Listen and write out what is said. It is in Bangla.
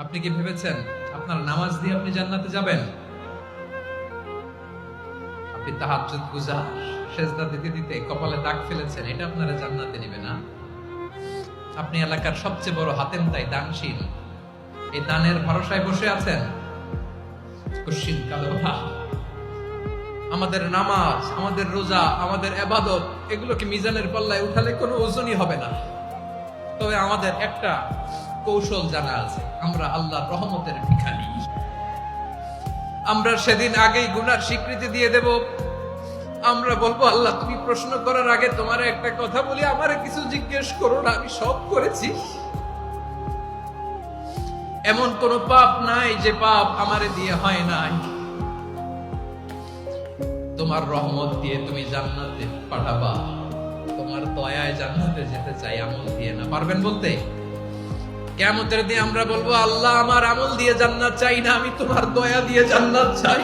আপনি কি ভেবেছেন আপনার নামাজ দিয়ে আপনি জান্নাতে যাবেন? আপনি তাহাজ্জুদ গুজার, সেজদা দিতে দিতে কপালে দাগ ফেলেছেন, এটা আপনারা জান্নাতে নেবে না? আপনি এলাকার সবচেয়ে বড় হাতেম তাই দানশীল, এই দানের ভরসায় বসে আছেন। কুশ্চিন কালো ভাব। আমাদের নামাজ, আমাদের রোজা, আমাদের ইবাদত, এগুলোকে মিজানের পাল্লায় উঠালে কোনো ওজনই হবে না। তবে আমাদের একটা কৌশল জানা আছে, আমরা আল্লাহর রহমতের ভিখারি। আমরা সেদিন আগেই গুনার স্বীকৃতি দিয়ে দেব। আমরা বলবো, আল্লাহ তুমি প্রশ্ন করার আগে তোমার একটা কথা বলি, আমারে কিছু জিজ্ঞেস করো না, আমি সব করেছি। এমন কোন পাপ নাই যে পাপ আমারে দিয়ে হয় নাই। তোমার রহমত দিয়ে তুমি জান্নাতে পাঠাবা, তোমার দয়ায় জান্নাতে যেতে চাই, আমল দিয়ে না। পারবেন বলতে? কিয়ামতের দিন আমরা বলবো, আল্লাহ আমার আমল দিয়ে জান্নাত চাই না, আমি তোমার দয়া দিয়ে জান্নাত চাই।